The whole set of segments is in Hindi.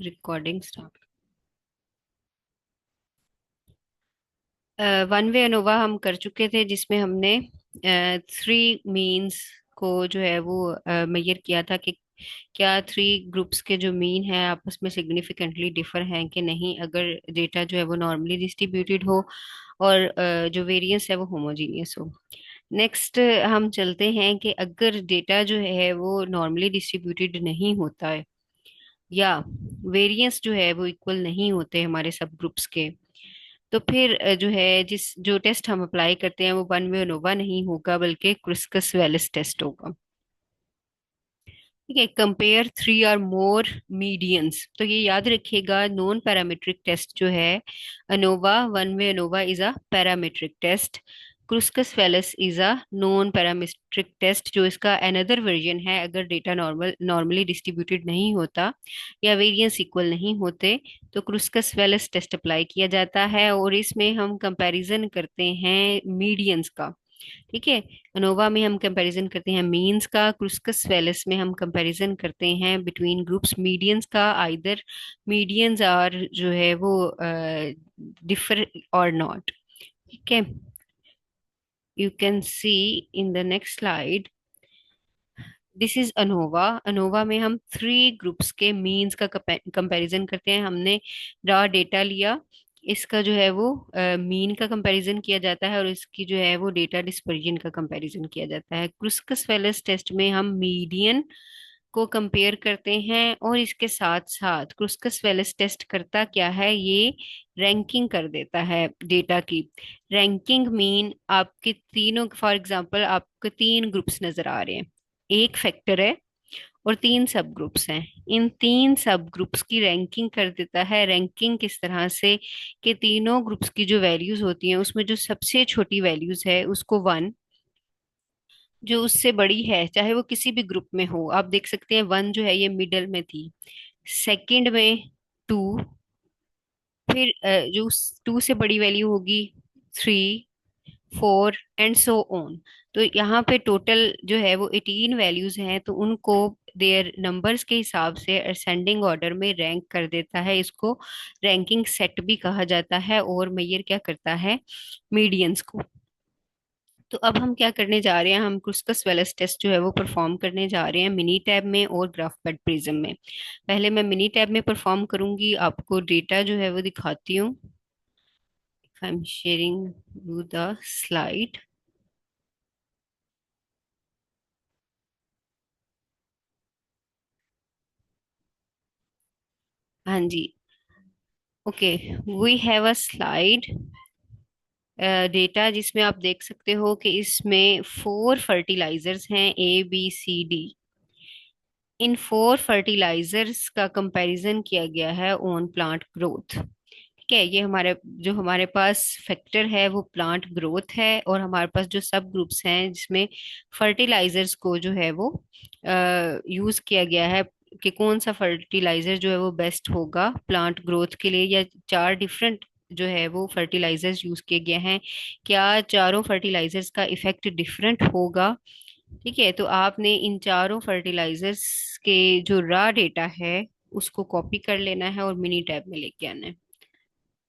Recording start. One way ANOVA हम कर चुके थे, जिसमें हमने थ्री मीन्स को जो है वो मेजर किया था कि क्या थ्री ग्रुप्स के जो मीन है आपस में सिग्निफिकेंटली डिफर हैं कि नहीं, अगर डेटा जो है वो नॉर्मली डिस्ट्रीब्यूटेड हो और जो वेरिएंस है वो होमोजीनियस हो। नेक्स्ट हम चलते हैं कि अगर डेटा जो है वो नॉर्मली डिस्ट्रीब्यूटेड नहीं होता है या वेरिएंस जो है वो इक्वल नहीं होते हमारे सब ग्रुप्स के, तो फिर जो है जिस जो टेस्ट हम अप्लाई करते हैं वो वन वे अनोवा नहीं होगा बल्कि क्रिस्कस वेलिस टेस्ट होगा। ठीक है, कंपेयर थ्री और मोर मीडियंस, तो ये याद रखिएगा नॉन पैरामीट्रिक टेस्ट जो है ANOVA, one way ANOVA is a parametric test. Kruskal Wallis is a non parametric test, जो इसका अनदर वर्जन है अगर डेटा नॉर्मली डिस्ट्रीब्यूटेड नहीं होता या वेरिएंस इक्वल नहीं होते, तो क्रुस्कस वेलिस टेस्ट अप्लाई किया जाता है और इसमें हम कंपैरिजन करते हैं मीडियंस का। ठीक है, अनोवा में हम कंपैरिजन करते हैं मीन्स का, क्रुस्कस वेलिस में हम कंपैरिजन करते हैं बिटवीन ग्रुप्स मीडियंस का, आइदर मीडियंस आर जो है वो डिफर और नॉट। ठीक है, you can see in the next slide, this is ANOVA. ANOVA में हम थ्री ग्रुप्स के मीन्स का कंपैरिजन करते हैं। हमने रॉ डेटा लिया, इसका जो है वो मीन का कंपैरिजन किया जाता है और इसकी जो है वो डेटा डिस्पर्जन का कंपैरिजन किया जाता है। क्रुस्कस वेलिस टेस्ट में हम मीडियन को कंपेयर करते हैं और इसके साथ साथ क्रुस्कस वेलिस टेस्ट करता क्या है, ये रैंकिंग कर देता है डेटा की। रैंकिंग मीन आपके तीनों, फॉर एग्जांपल आपके तीन ग्रुप्स नजर आ रहे हैं, एक फैक्टर है और तीन सब ग्रुप्स हैं, इन तीन सब ग्रुप्स की रैंकिंग कर देता है। रैंकिंग किस तरह से कि तीनों ग्रुप्स की जो वैल्यूज होती हैं उसमें जो सबसे छोटी वैल्यूज है उसको वन, जो उससे बड़ी है चाहे वो किसी भी ग्रुप में हो, आप देख सकते हैं वन जो है ये मिडल में थी, सेकंड में टू, फिर जो टू से बड़ी वैल्यू होगी three, four and so on. तो यहाँ पे टोटल जो है वो 18 वैल्यूज हैं, तो उनको देयर नंबर्स के हिसाब से असेंडिंग ऑर्डर में रैंक कर देता है। इसको रैंकिंग सेट भी कहा जाता है और मेजर क्या करता है, मीडियंस को। तो अब हम क्या करने जा रहे हैं, हम क्रुस्कस वेलिस टेस्ट जो है वो परफॉर्म करने जा रहे हैं मिनी टैब में और ग्राफपैड प्रिज्म में। पहले मैं मिनी टैब में परफॉर्म करूंगी, आपको डेटा जो है वो दिखाती हूँ। I am sharing you the slide. हाँ जी, okay, we have a slide data जिसमें आप देख सकते हो कि इसमें फोर फर्टिलाइजर्स हैं, ABCD। इन फोर फर्टिलाइजर्स का कंपैरिजन किया गया है ऑन प्लांट ग्रोथ। ठीक है, ये हमारे जो हमारे पास फैक्टर है वो प्लांट ग्रोथ है और हमारे पास जो सब ग्रुप्स हैं जिसमें फर्टिलाइजर्स को जो है वो यूज किया गया है कि कौन सा फर्टिलाइजर जो है वो बेस्ट होगा प्लांट ग्रोथ के लिए, या चार डिफरेंट जो है वो फर्टिलाइजर्स यूज किए गए हैं, क्या चारों फर्टिलाइजर्स का इफेक्ट डिफरेंट होगा। ठीक है, तो आपने इन चारों फर्टिलाइजर्स के जो रॉ डेटा है उसको कॉपी कर लेना है और मिनी टैब में लेके आना है।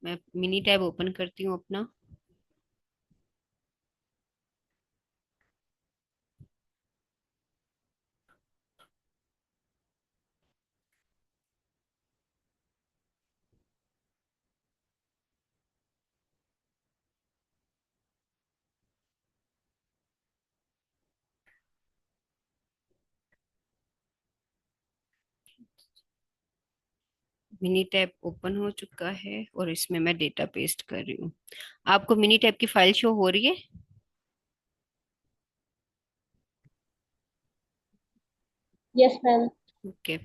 मैं मिनी टैब ओपन करती हूँ अपना। मिनी टैब ओपन हो चुका है और इसमें मैं डेटा पेस्ट कर रही हूँ। आपको मिनी टैब की फाइल शो हो रही है? Yes ma'am. ओके,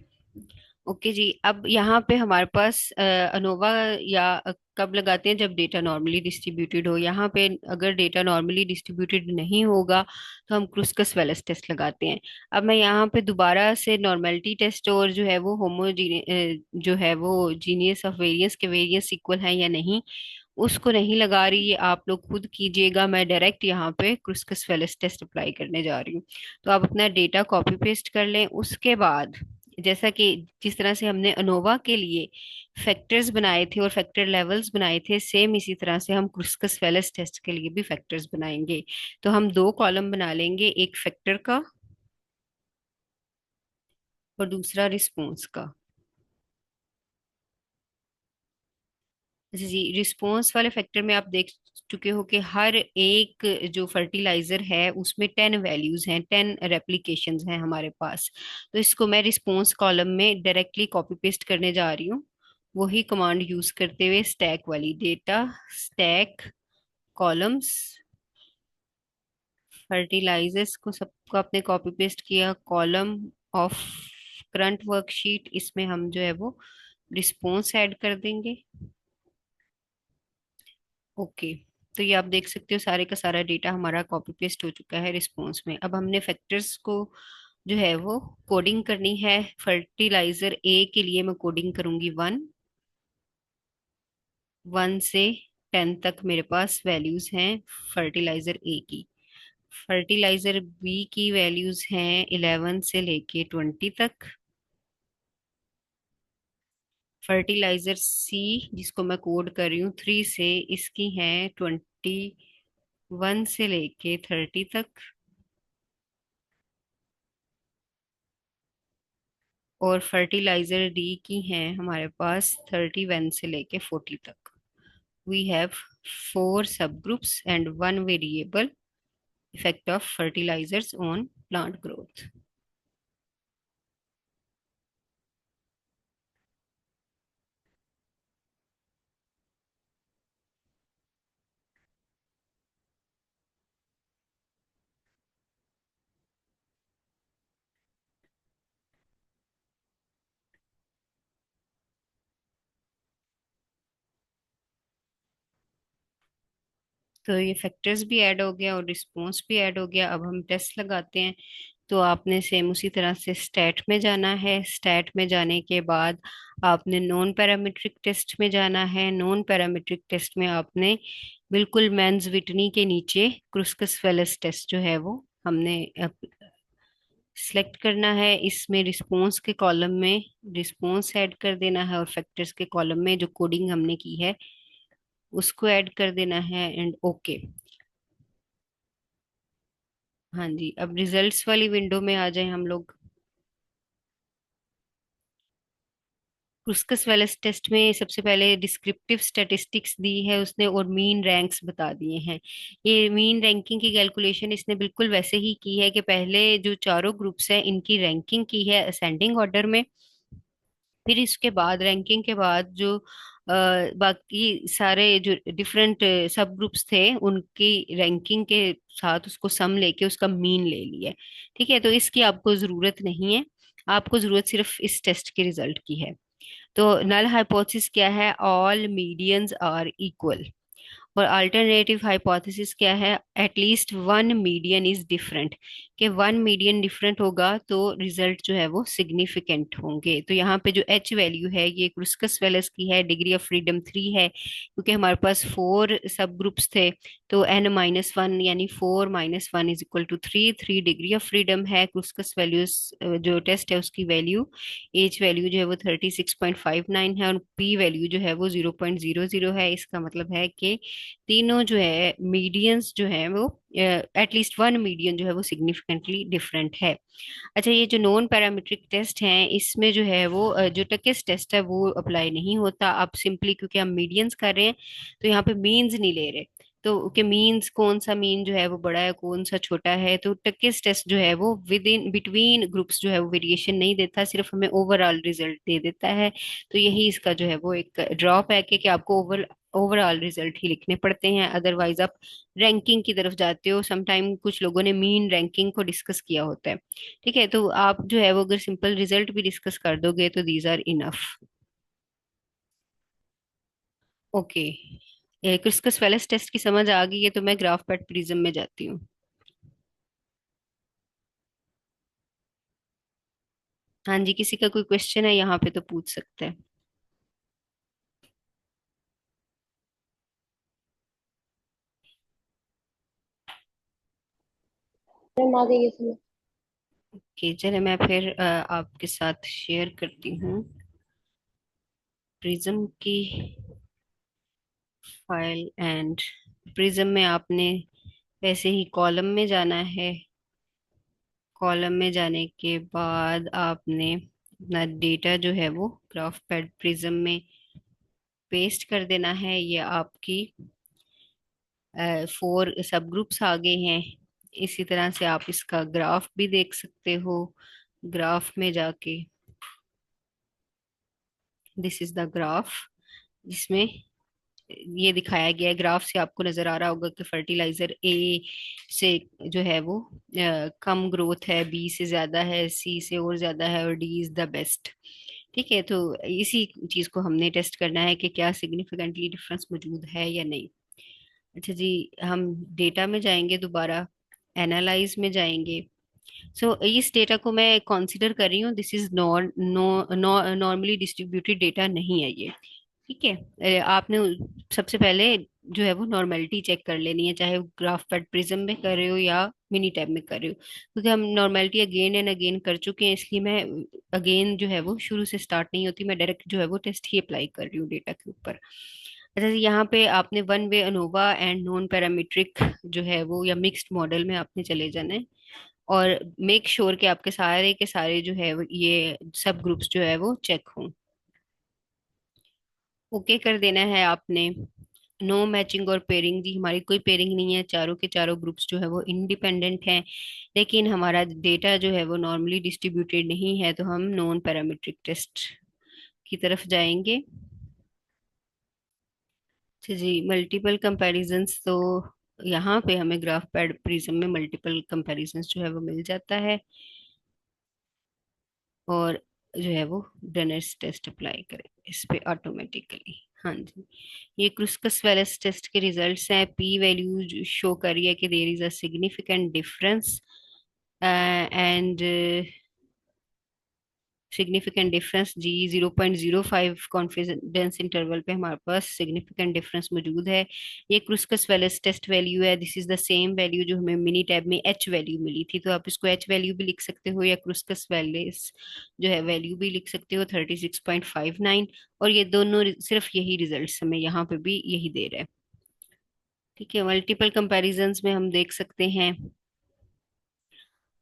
ओके जी, अब यहाँ पे हमारे पास अनोवा या कब लगाते हैं, जब डेटा नॉर्मली डिस्ट्रीब्यूटेड हो। यहाँ पे अगर डेटा नॉर्मली डिस्ट्रीब्यूटेड नहीं होगा तो हम क्रुस्कस वेलिस टेस्ट लगाते हैं। अब मैं यहाँ पे दोबारा से नॉर्मेलिटी टेस्ट और जो है वो होमोजीने जो है वो जीनियस ऑफ वेरियंस के वेरियंस इक्वल है या नहीं, उसको नहीं लगा रही, ये आप लोग खुद कीजिएगा। मैं डायरेक्ट यहाँ पे क्रुस्कस वेलिस टेस्ट अप्लाई करने जा रही हूँ। तो आप अपना डेटा कॉपी पेस्ट कर लें, उसके बाद जैसा कि जिस तरह से हमने अनोवा के लिए फैक्टर्स बनाए थे और फैक्टर लेवल्स बनाए थे, सेम इसी तरह से हम क्रुस्कस वेलिस टेस्ट के लिए भी फैक्टर्स बनाएंगे। तो हम दो कॉलम बना लेंगे, एक फैक्टर का और दूसरा रिस्पॉन्स का। अच्छा जी, रिस्पॉन्स वाले फैक्टर में आप देख चुके हो कि हर एक जो फर्टिलाइजर है उसमें 10 वैल्यूज हैं, 10 रेप्लिकेशंस हैं हमारे पास। तो इसको मैं रिस्पॉन्स कॉलम में डायरेक्टली कॉपी पेस्ट करने जा रही हूँ, वही कमांड यूज करते हुए, स्टैक वाली, डेटा स्टैक कॉलम्स, फर्टिलाइजर्स को सबको आपने कॉपी पेस्ट किया, कॉलम ऑफ करंट वर्कशीट, इसमें हम जो है वो रिस्पॉन्स ऐड कर देंगे। ओके, तो ये आप देख सकते हो सारे का सारा डेटा हमारा कॉपी पेस्ट हो चुका है रिस्पॉन्स में। अब हमने फैक्टर्स को जो है वो कोडिंग करनी है। फर्टिलाइजर ए के लिए मैं कोडिंग करूंगी 1, 1 से 10 तक मेरे पास वैल्यूज हैं फर्टिलाइजर ए की। फर्टिलाइजर बी की वैल्यूज हैं 11 से लेके 20 तक। फर्टिलाइजर सी, जिसको मैं कोड कर रही हूँ 3 से, इसकी हैं 21 से लेके 30 तक। और फर्टिलाइजर डी की हैं हमारे पास 31 से लेके 40 तक। We have 4 sub groups and 1 variable, effect of fertilizers on plant growth. तो ये फैक्टर्स भी ऐड हो गया और रिस्पॉन्स भी ऐड हो गया। अब हम टेस्ट लगाते हैं। तो आपने सेम उसी तरह से स्टैट में जाना है। स्टैट में जाने के बाद आपने नॉन पैरामीट्रिक टेस्ट में जाना है। नॉन पैरामीट्रिक टेस्ट में आपने बिल्कुल मेंस विटनी के नीचे क्रुस्कस वेलिस टेस्ट जो है वो हमने सिलेक्ट करना है। इसमें रिस्पॉन्स के कॉलम में रिस्पॉन्स ऐड कर देना है और फैक्टर्स के कॉलम में जो कोडिंग हमने की है उसको ऐड कर देना है, एंड ओके। हाँ जी, अब रिजल्ट्स वाली विंडो में आ जाए हम लोग। क्रुस्कस वेलिस टेस्ट में सबसे पहले डिस्क्रिप्टिव स्टैटिस्टिक्स दी है उसने और मीन रैंक्स बता दिए हैं। ये मीन रैंकिंग की कैलकुलेशन इसने बिल्कुल वैसे ही की है कि पहले जो चारों ग्रुप्स हैं इनकी रैंकिंग की है असेंडिंग ऑर्डर में। फिर इसके बाद रैंकिंग के बाद जो बाकी सारे जो डिफरेंट सब ग्रुप्स थे उनकी रैंकिंग के साथ उसको सम लेके उसका मीन ले लिया। ठीक है, तो इसकी आपको जरूरत नहीं है। आपको जरूरत सिर्फ इस टेस्ट के रिजल्ट की है। तो नल हाइपोथेसिस क्या है? All medians are equal. और अल्टरनेटिव हाइपोथेसिस क्या है? At least one median is different. कि वन मीडियन डिफरेंट होगा तो रिजल्ट जो है वो सिग्निफिकेंट होंगे। तो यहाँ पे जो एच वैल्यू है ये क्रुस्कस वेलस की है, डिग्री ऑफ फ्रीडम 3 है, क्योंकि हमारे पास 4 सब ग्रुप्स थे। तो n-1 यानी 4 - 1 = 3, 3 डिग्री ऑफ फ्रीडम है। क्रुस्कस वैल्यूज जो टेस्ट है उसकी वैल्यू, एच वैल्यू जो है वो 36.59 है और पी वैल्यू जो है वो 0.00 है। इसका मतलब है कि तीनों जो है मीडियंस जो है वो एटलीस्ट वन मीडियन जो है वो सिग्निफिकेंटली डिफरेंट है। अच्छा, ये जो नॉन पैरामीट्रिक टेस्ट हैं इसमें जो है वो जो टकिस टेस्ट है वो अप्लाई नहीं होता। आप सिंपली क्योंकि हम मीडियंस कर रहे हैं तो यहाँ पे मीन्स नहीं ले रहे। तो कि मीन्स कौन सा मीन जो है वो बड़ा है कौन सा छोटा है, तो टकिस टेस्ट जो है वो विद इन बिटवीन ग्रुप्स जो है वो वेरिएशन नहीं देता, सिर्फ हमें ओवरऑल रिजल्ट दे देता है। तो यही इसका जो है वो एक ड्रॉप है कि आपको ओवरऑल रिजल्ट ही लिखने पड़ते हैं। अदरवाइज आप रैंकिंग की तरफ जाते हो। समटाइम कुछ लोगों ने मीन रैंकिंग को डिस्कस किया होता है। ठीक है, तो आप जो है वो अगर सिंपल रिजल्ट भी डिस्कस कर दोगे तो these are enough. Okay, Kruskal Wallis test की समझ आ गई है तो मैं ग्राफ पैड प्रिज्म में जाती हूँ। हाँ जी, किसी का कोई क्वेश्चन है यहाँ पे तो पूछ सकते हैं। मैम आ गई है समझ। कि चले मैं फिर आपके साथ शेयर करती हूँ प्रिज्म की फाइल। एंड प्रिज्म में आपने वैसे ही कॉलम में जाना है। कॉलम में जाने के बाद आपने अपना डेटा जो है वो ग्राफ पैड प्रिज्म में पेस्ट कर देना है। ये आपकी 4 सब ग्रुप्स आ गए हैं। इसी तरह से आप इसका ग्राफ भी देख सकते हो। ग्राफ में जाके दिस इज द ग्राफ, जिसमें ये दिखाया गया है। ग्राफ से आपको नजर आ रहा होगा कि फर्टिलाइजर ए से जो है वो कम ग्रोथ है, बी से ज्यादा है, सी से और ज्यादा है, और डी इज द बेस्ट। ठीक है, तो इसी चीज को हमने टेस्ट करना है कि क्या सिग्निफिकेंटली डिफरेंस मौजूद है या नहीं। अच्छा जी, हम डेटा में जाएंगे, दोबारा एनालाइज में जाएंगे। सो इस डेटा को मैं कंसीडर कर रही हूँ, this is normally distributed data नहीं है ये। ठीक है, आपने सबसे पहले जो है वो नॉर्मेलिटी चेक कर लेनी है, चाहे ग्राफ पैड प्रिज्म में कर रहे हो या मिनी टैब में कर रहे हो, क्योंकि हम नॉर्मेलिटी अगेन एंड अगेन कर चुके हैं, इसलिए मैं अगेन जो है वो शुरू से स्टार्ट नहीं होती, मैं डायरेक्ट जो है वो टेस्ट ही अप्लाई कर रही हूँ डेटा के ऊपर। अच्छा जी, यहाँ पे आपने one way ANOVA and non parametric जो है वो या मिक्स्ड मॉडल में आपने चले जाना है। और मेक श्योर कि आपके सारे के सारे जो है ये सब ग्रुप्स जो है वो चेक हों। ओके कर देना है आपने। नो मैचिंग और पेयरिंग, जी हमारी कोई पेयरिंग नहीं है, चारों के चारों ग्रुप्स जो है वो इंडिपेंडेंट हैं। लेकिन हमारा डेटा जो है वो नॉर्मली डिस्ट्रीब्यूटेड नहीं है, तो हम नॉन पैरामीट्रिक टेस्ट की तरफ जाएंगे। अच्छा जी, मल्टीपल कंपैरिजंस, तो यहाँ पे हमें ग्राफ पैड प्रिज्म में मल्टीपल कंपैरिजंस जो है वो मिल जाता है। और जो है वो डनर्स टेस्ट अप्लाई करें इस पे ऑटोमेटिकली। हाँ जी, ये क्रुस्कस वेलिस टेस्ट के रिजल्ट्स हैं। पी वैल्यू शो कर रही है कि there is a significant difference, and significant difference जी 0.05 कॉन्फिडेंस इंटरवल पे हमारे पास सिग्निफिकेंट डिफरेंस मौजूद है। ये क्रुस्कस वेलिस टेस्ट वैल्यू है, this is the same value जो हमें मिनी टैब में एच वैल्यू मिली थी, तो आप इसको एच वैल्यू भी लिख सकते हो या क्रुस्कस वेलिस जो है वैल्यू भी लिख सकते हो, 36.59। और ये दोनों सिर्फ यही रिजल्ट्स हमें यहाँ पे भी यही दे रहा है। ठीक है, मल्टीपल कंपैरिजंस में हम देख सकते हैं,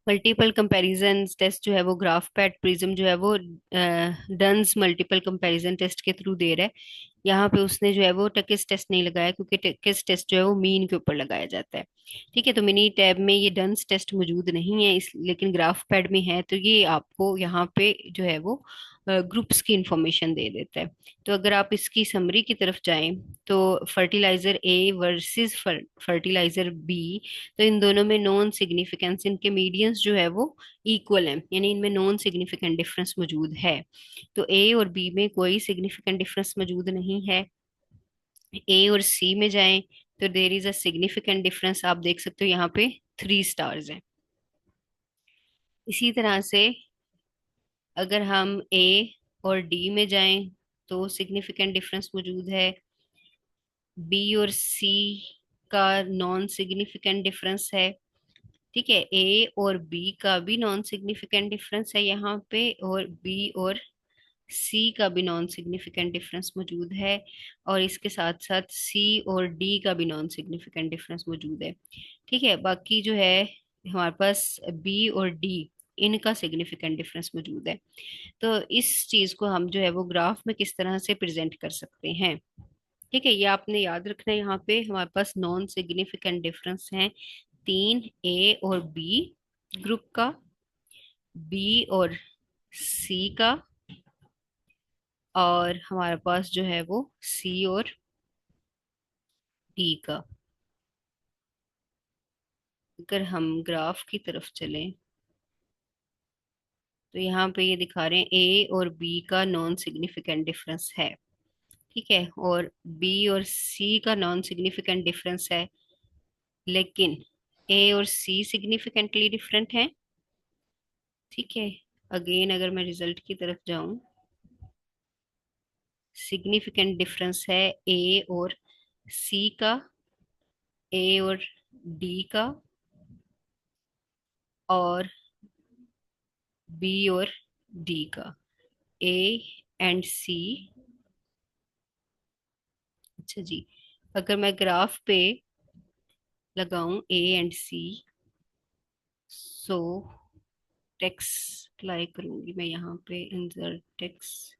मल्टीपल कंपैरिजन टेस्ट जो है वो ग्राफ पैड प्रिज्म जो है वो डन्स मल्टीपल कंपैरिजन टेस्ट के थ्रू दे रहा है। यहाँ पे उसने जो है वो टकिस टेस्ट नहीं लगाया, क्योंकि टकिस टेस्ट जो है वो मीन के ऊपर लगाया जाता है। ठीक है, तो मिनी टैब में ये डन्स टेस्ट मौजूद नहीं है, इस लेकिन ग्राफ पैड में है, तो ये आपको यहाँ पे जो है वो ग्रुप्स की इंफॉर्मेशन दे देता है। तो अगर आप इसकी समरी की तरफ जाएं, तो fertilizer A versus fertilizer B, तो इन दोनों में नॉन सिग्निफिकेंस, इनके मीडियंस जो है वो इक्वल हैं, यानी इनमें नॉन सिग्निफिकेंट डिफरेंस मौजूद है। तो ए और बी में कोई सिग्निफिकेंट डिफरेंस मौजूद नहीं है। ए और सी में जाएं, तो there is a significant difference, आप देख सकते हो यहाँ पे 3 स्टार्स हैं। इसी तरह से अगर हम ए और डी में जाएं, तो सिग्निफिकेंट डिफरेंस मौजूद है। बी और सी का नॉन सिग्निफिकेंट डिफरेंस है। ठीक है, ए और बी का भी नॉन सिग्निफिकेंट डिफरेंस है यहाँ पे, और बी और सी का भी नॉन सिग्निफिकेंट डिफरेंस मौजूद है। और इसके साथ साथ सी और डी का भी नॉन सिग्निफिकेंट डिफरेंस मौजूद है। ठीक है, बाकी जो है हमारे पास बी और डी, इनका सिग्निफिकेंट डिफरेंस मौजूद है। तो इस चीज को हम जो है वो ग्राफ में किस तरह से प्रेजेंट कर सकते हैं। ठीक है, ये आपने याद रखना है, यहाँ पे हमारे पास नॉन सिग्निफिकेंट डिफरेंस है 3, ए और बी ग्रुप का, बी और सी का, और हमारे पास जो है वो सी और डी का। अगर हम ग्राफ की तरफ चलें, तो यहाँ पे ये दिखा रहे हैं ए और बी का नॉन सिग्निफिकेंट डिफरेंस है। ठीक है, और बी और सी का नॉन सिग्निफिकेंट डिफरेंस है, लेकिन ए और सी सिग्निफिकेंटली डिफरेंट हैं। ठीक है, अगेन अगर मैं रिजल्ट की तरफ जाऊं, सिग्निफिकेंट डिफरेंस है ए और सी का, ए और डी का, और बी और डी का, ए एंड सी। अच्छा जी, अगर मैं ग्राफ पे लगाऊं A and C, so test apply करूंगी मैं यहाँ पे, इंसर्ट टेक्स्ट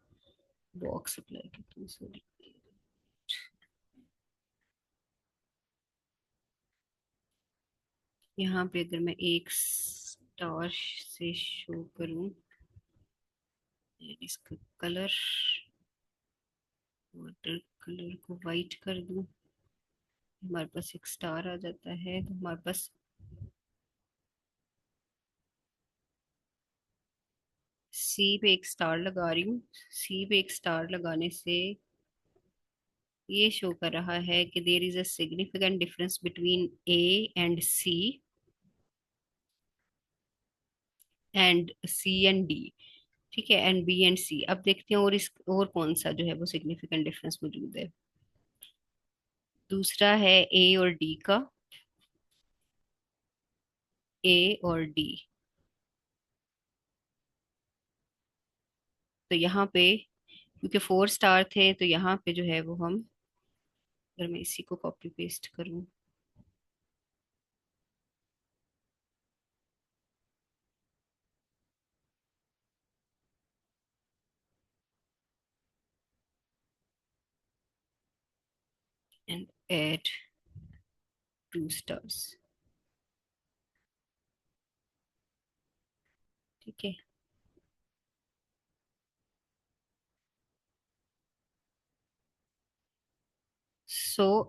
बॉक्स अप्लाई करती हूँ, सॉरी। यहाँ पे अगर मैं एक स्टार से शो करूं, इसका कलर, वाटर कलर को वाइट कर दूं, हमारे पास एक स्टार आ जाता है। तो हमारे पास सी पे एक स्टार लगा रही हूँ। सी पे एक स्टार लगाने से ये शो कर रहा है कि there is a significant difference between A and C and C and D. ठीक है, एंड बी एंड सी। अब देखते हैं और इस और कौन सा जो है वो सिग्निफिकेंट डिफरेंस मौजूद है। दूसरा है ए और डी का, ए और डी। तो यहाँ पे क्योंकि 4 स्टार थे, तो यहाँ पे जो है वो हम, अगर मैं इसी को कॉपी पेस्ट करूँ, एंड एड 2 स्टार्स। ठीक है,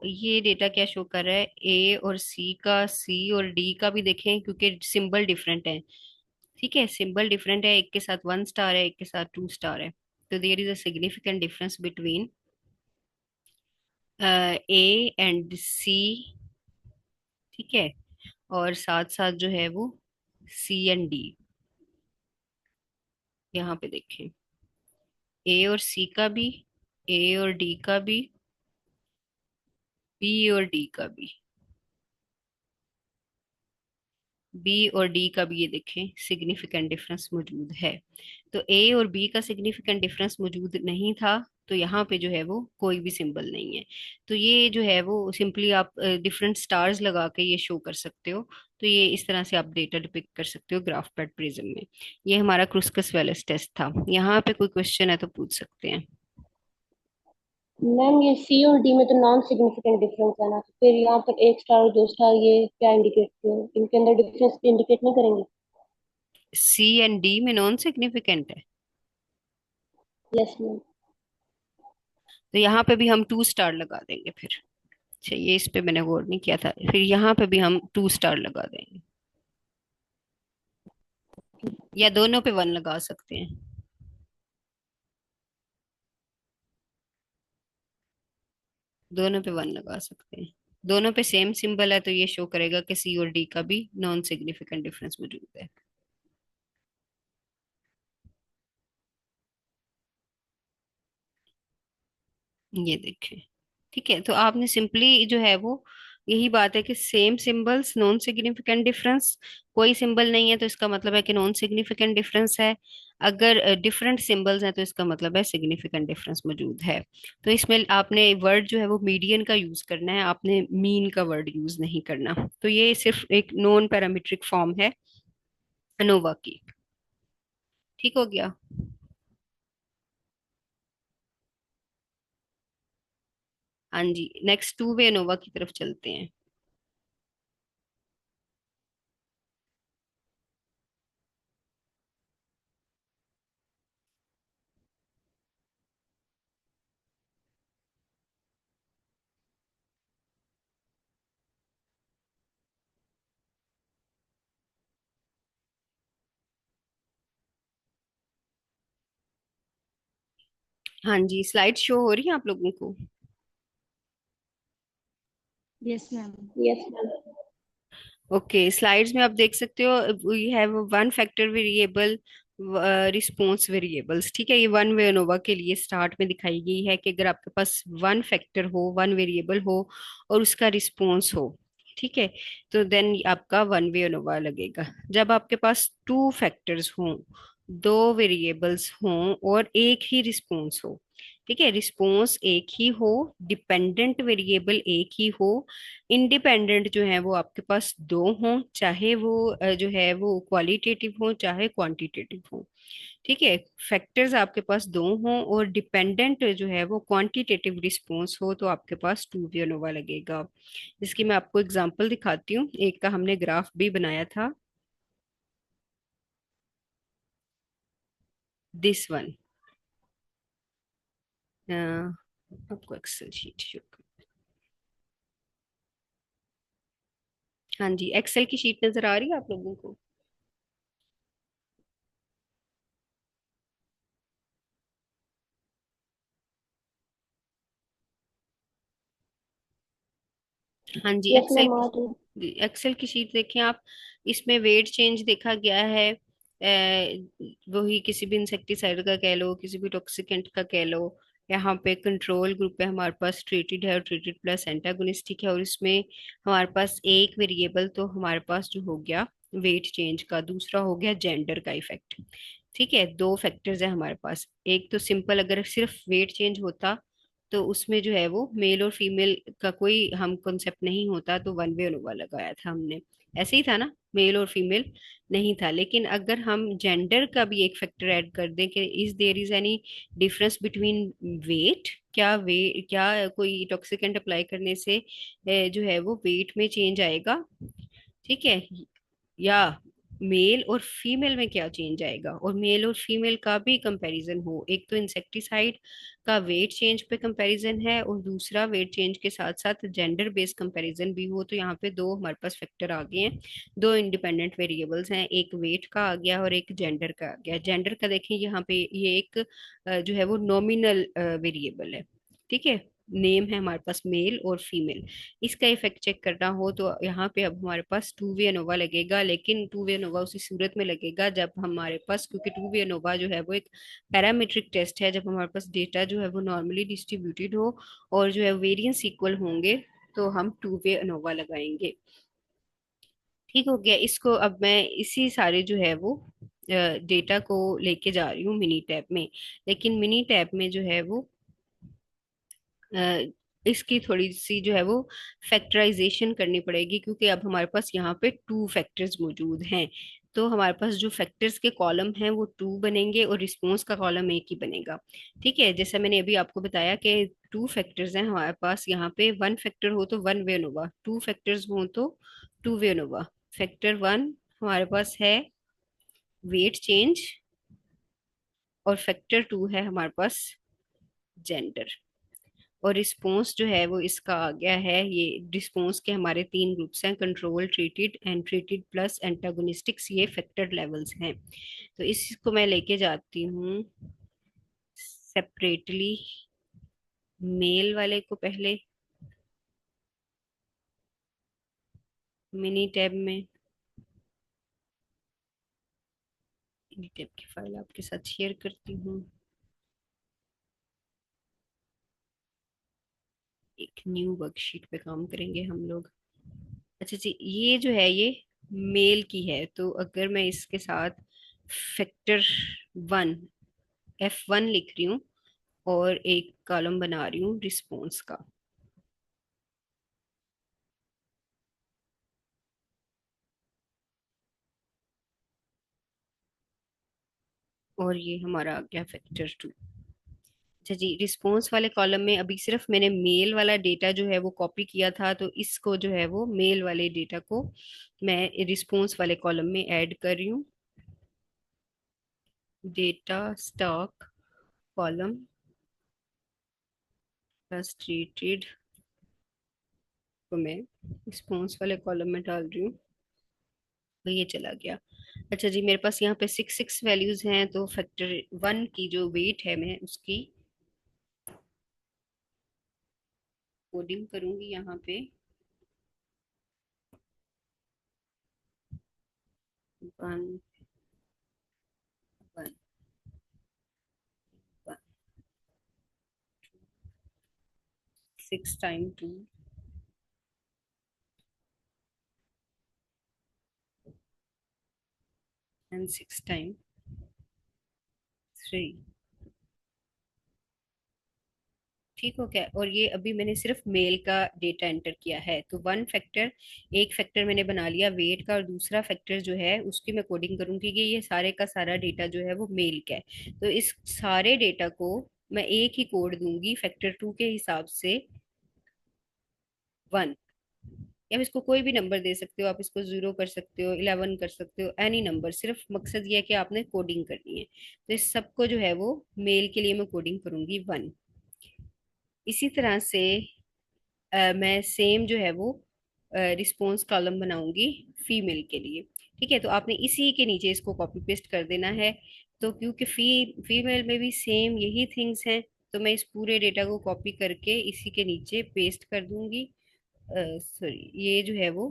ये डेटा क्या शो कर रहा है, ए और सी का, सी और डी का भी देखें क्योंकि सिंबल डिफरेंट है। ठीक है, सिंबल डिफरेंट है, एक के साथ 1 स्टार है, एक के साथ 2 स्टार है। तो there is a significant difference between A and C. ठीक है, और साथ साथ जो है वो सी एंड डी। यहाँ पे देखें, ए और सी का भी, ए और डी का भी, बी और डी का भी, बी और डी का भी ये देखें सिग्निफिकेंट डिफरेंस मौजूद है। तो ए और बी का सिग्निफिकेंट डिफरेंस मौजूद नहीं था, तो यहाँ पे जो है वो कोई भी सिंबल नहीं है। तो ये जो है वो सिंपली आप डिफरेंट स्टार्स लगा के ये शो कर सकते हो। तो ये इस तरह से आप डेटा डिपिक्ट कर सकते हो ग्राफपैड प्रिज्म में। ये हमारा क्रुस्कस वेलिस टेस्ट था। यहाँ पे कोई क्वेश्चन है तो पूछ सकते हैं। मैम, ये सी और डी में तो नॉन सिग्निफिकेंट डिफरेंस है ना, तो फिर यहाँ पर 1 स्टार और 2 स्टार ये क्या इंडिकेट इनके अंदर डिफरेंस इंडिकेट नहीं करेंगे? सी एंड डी में नॉन सिग्निफिकेंट है, यस मैम। तो यहाँ पे भी हम 2 स्टार लगा देंगे फिर। अच्छा, ये इस पे मैंने गौर नहीं किया था, फिर यहाँ पे भी हम 2 स्टार लगा देंगे, या दोनों पे 1 लगा सकते हैं। दोनों पे 1 लगा सकते हैं। दोनों पे सेम सिंबल है तो ये शो करेगा कि सी और डी का भी नॉन सिग्निफिकेंट डिफरेंस मौजूद है। ये देखें। ठीक है, तो आपने सिंपली जो है वो, यही बात है कि same symbols non significant difference, कोई सिंबल नहीं है तो इसका मतलब है कि नॉन सिग्निफिकेंट डिफरेंस है। अगर डिफरेंट सिंबल्स हैं तो इसका मतलब है सिग्निफिकेंट डिफरेंस मौजूद है। तो इसमें आपने वर्ड जो है वो मीडियन का यूज करना है, आपने मीन का वर्ड यूज नहीं करना। तो ये सिर्फ एक नॉन पैरामीट्रिक फॉर्म है अनोवा की। ठीक हो गया। हाँ जी, नेक्स्ट टू वे अनोवा की तरफ चलते हैं। हाँ जी, स्लाइड शो हो रही है आप लोगों को? Yes ma'am. Yes ma'am. Okay, slides में आप देख सकते हो, we have one factor variable, response variables. ठीक है, ये वन वे अनोवा के लिए स्टार्ट में दिखाई गई है कि अगर आपके पास वन फैक्टर हो, वन वेरिएबल हो और उसका रिस्पॉन्स हो, ठीक है, तो देन आपका वन वे अनोवा लगेगा। जब आपके पास 2 फैक्टर्स हों, दो वेरिएबल्स हों और एक ही रिस्पॉन्स हो। ठीक है, रिस्पॉन्स एक ही हो, डिपेंडेंट वेरिएबल एक ही हो, इंडिपेंडेंट जो है वो आपके पास दो हों, चाहे वो जो है वो क्वालिटेटिव हो चाहे क्वांटिटेटिव हो। ठीक है, फैक्टर्स आपके पास दो हों और डिपेंडेंट जो है वो क्वांटिटेटिव रिस्पॉन्स हो, तो आपके पास टू वे एनोवा लगेगा। इसकी मैं आपको एग्जांपल दिखाती हूँ, एक का हमने ग्राफ भी बनाया था, दिस वन। आपको एक्सेल शीट शो हाँ जी, एक्सेल की शीट नजर आ रही है आप लोगों को? हाँ जी, यस एक्सेल मैम, आ रही है। की एक्सेल की शीट देखें आप। इसमें वेट चेंज देखा गया है, वही किसी भी इंसेक्टिसाइड का कह लो, किसी भी टॉक्सिकेंट का कह लो। यहाँ पे कंट्रोल ग्रुप है हमारे पास, ट्रीटेड है और ट्रीटेड प्लस एंटागोनिस्टिक है, और इसमें हमारे पास एक वेरिएबल तो हमारे पास जो हो गया वेट चेंज का, दूसरा हो गया जेंडर का इफेक्ट। ठीक है, दो फैक्टर्स है हमारे पास। एक तो सिंपल अगर सिर्फ वेट चेंज होता तो उसमें जो है वो मेल और फीमेल का कोई हम कॉन्सेप्ट नहीं होता, तो वन वे अनोवा लगाया था हमने। ऐसे ही था ना, मेल और फीमेल नहीं था। लेकिन अगर हम जेंडर का भी एक फैक्टर ऐड कर दें कि is there is any difference between weight, क्या कोई टॉक्सिकेंट अप्लाई करने से जो है वो वेट में चेंज आएगा, ठीक है, या मेल और फीमेल में क्या चेंज आएगा, और मेल और फीमेल का भी कंपैरिजन हो। एक तो इंसेक्टिसाइड का वेट चेंज पे कंपैरिजन है और दूसरा वेट चेंज के साथ साथ जेंडर बेस्ड कंपैरिजन भी हो, तो यहाँ पे दो हमारे पास फैक्टर आ गए हैं, दो इंडिपेंडेंट वेरिएबल्स हैं, एक वेट का आ गया और एक जेंडर का आ गया। जेंडर का देखें यहाँ पे, ये एक जो है वो नॉमिनल वेरिएबल है। ठीक है, नेम है हमारे पास मेल और फीमेल। इसका इफेक्ट चेक करना हो तो यहाँ पे अब हमारे पास टू वे अनोवा लगेगा, लेकिन टू वे अनोवा उसी सूरत में लगेगा जब हमारे पास, क्योंकि टू वे अनोवा जो है वो एक पैरामीट्रिक टेस्ट है, जब हमारे पास डेटा जो है वो नॉर्मली डिस्ट्रीब्यूटेड हो और जो है वेरिएंस इक्वल होंगे, तो हम टू वे अनोवा लगाएंगे। ठीक हो गया। इसको अब मैं इसी सारे जो है वो डेटा को लेके जा रही हूँ मिनी टैब में। लेकिन मिनी टैब में जो है वो अ, इसकी थोड़ी सी जो है वो फैक्टराइजेशन करनी पड़ेगी, क्योंकि अब हमारे पास यहाँ पे टू फैक्टर्स मौजूद हैं। तो हमारे पास जो फैक्टर्स के कॉलम हैं वो टू बनेंगे और रिस्पॉन्स का कॉलम एक ही बनेगा। ठीक है, जैसा मैंने अभी आपको बताया कि टू फैक्टर्स हैं हमारे पास, यहाँ पे वन फैक्टर हो तो one way ANOVA, two factors हो तो two way ANOVA. Factor one हमारे पास है वेट चेंज और फैक्टर टू है हमारे पास जेंडर। और रिस्पॉन्स जो है वो इसका आ गया है, ये रिस्पॉन्स के हमारे तीन ग्रुप्स हैं, control, treated and treated plus antagonistics, ये फैक्टर लेवल्स हैं। तो इसको मैं लेके जाती हूँ सेपरेटली, मेल वाले को पहले मिनी टैब में, मिनी टैब की फाइल आपके साथ शेयर करती हूँ। एक न्यू वर्कशीट पे काम करेंगे हम लोग। अच्छा जी, ये जो है ये मेल की है, तो अगर मैं इसके साथ फैक्टर वन, F1 लिख रही हूँ और एक कॉलम बना रही हूँ रिस्पॉन्स का, और ये हमारा आ गया फैक्टर टू। अच्छा जी, रिस्पॉन्स वाले कॉलम में अभी सिर्फ मैंने मेल वाला डेटा जो है वो कॉपी किया था, तो इसको जो है वो मेल वाले डेटा को मैं रिस्पॉन्स वाले कॉलम में ऐड कर रही हूँ। Data stock column plus treated को मैं रिस्पॉन्स वाले कॉलम में डाल रही हूँ, तो ये चला गया। अच्छा जी, मेरे पास यहाँ पे सिक्स सिक्स वैल्यूज हैं, तो फैक्टर वन की जो वेट है मैं उसकी कोडिंग करूंगी यहाँ पे। One one one, six time two and six time three. ठीक हो क्या? और ये अभी मैंने सिर्फ मेल का डेटा एंटर किया है, तो वन फैक्टर, एक फैक्टर मैंने बना लिया वेट का, और दूसरा फैक्टर जो है उसकी मैं कोडिंग करूंगी कि ये सारे का सारा डेटा जो है वो मेल का है। तो इस सारे डेटा को मैं एक ही कोड दूंगी फैक्टर टू के हिसाब से, वन। या आप इसको कोई भी नंबर दे सकते हो, आप इसको जीरो कर सकते हो, 11 कर सकते हो, एनी नंबर, सिर्फ मकसद ये है कि आपने कोडिंग करनी है। तो इस सबको जो है वो मेल के लिए मैं कोडिंग करूंगी वन। इसी तरह से मैं सेम जो है वो रिस्पॉन्स कॉलम बनाऊंगी फीमेल के लिए। ठीक है, तो आपने इसी के नीचे इसको कॉपी पेस्ट कर देना है। तो क्योंकि फीमेल में भी सेम यही थिंग्स हैं, तो मैं इस पूरे डेटा को कॉपी करके इसी के नीचे पेस्ट कर दूंगी। सॉरी, ये जो है वो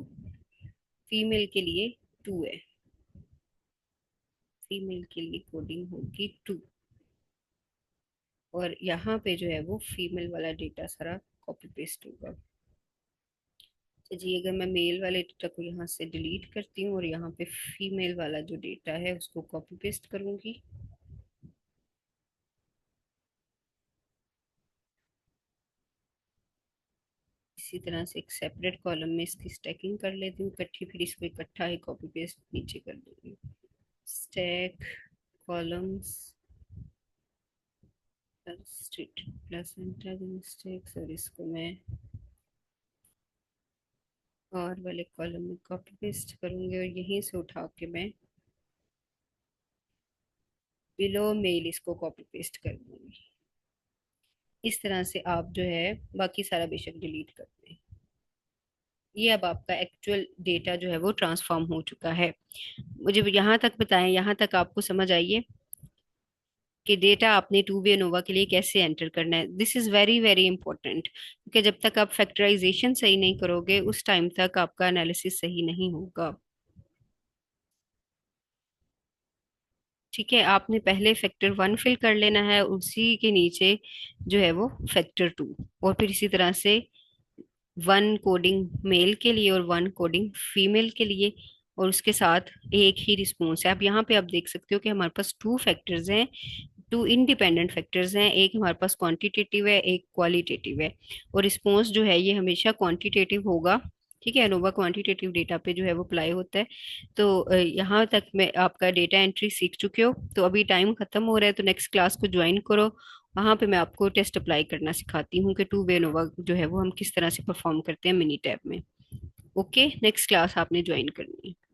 फीमेल के लिए टू है, फीमेल के लिए कोडिंग होगी टू। और यहाँ पे जो है वो फीमेल वाला डेटा सारा कॉपी पेस्ट होगा। तो जी, अगर मैं मेल वाले डेटा को यहाँ से डिलीट करती हूँ और यहाँ पे फीमेल वाला जो डेटा है उसको कॉपी पेस्ट करूंगी। इसी तरह से एक सेपरेट कॉलम में इसकी स्टैकिंग कर लेती हूँ इकट्ठी, फिर इसको इकट्ठा ही कॉपी पेस्ट नीचे कर दूंगी। Stack columns street plus enter stacks, और इसको मैं और वाले कॉलम में कॉपी पेस्ट करूंगी, और यहीं से उठा के मैं बिलो मेल इसको कॉपी पेस्ट कर दूंगी। इस तरह से आप जो है बाकी सारा बेशक डिलीट कर दें। ये अब आपका एक्चुअल डेटा जो है वो ट्रांसफॉर्म हो चुका है। मुझे यहाँ तक बताएं, यहाँ तक आपको समझ आइए कि डेटा आपने टू वे नोवा के लिए कैसे एंटर करना है। This is very very important, क्योंकि जब तक आप फैक्टराइजेशन सही नहीं करोगे उस टाइम तक आपका एनालिसिस सही नहीं होगा। ठीक है, आपने पहले फैक्टर वन फिल कर लेना है, उसी के नीचे जो है वो फैक्टर टू, और फिर इसी तरह से वन कोडिंग मेल के लिए और वन कोडिंग फीमेल के लिए, और उसके साथ एक ही रिस्पॉन्स है। अब यहाँ पे आप देख सकते हो कि हमारे पास टू फैक्टर्स हैं, टू इंडिपेंडेंट फैक्टर्स हैं, एक हमारे पास क्वांटिटेटिव है, एक क्वालिटेटिव है। और रिस्पॉन्स जो है ये हमेशा क्वांटिटेटिव होगा। ठीक है, अनोवा क्वांटिटेटिव डेटा पे जो है वो अप्लाई होता है। तो यहाँ तक मैं आपका डेटा एंट्री सीख चुके हो, तो अभी टाइम खत्म हो रहा है, तो नेक्स्ट क्लास को ज्वाइन करो। वहां पे मैं आपको टेस्ट अप्लाई करना सिखाती हूँ कि टू वे नोवा जो है वो हम किस तरह से परफॉर्म करते हैं मिनी टैब में। ओके, नेक्स्ट क्लास आपने ज्वाइन करनी है।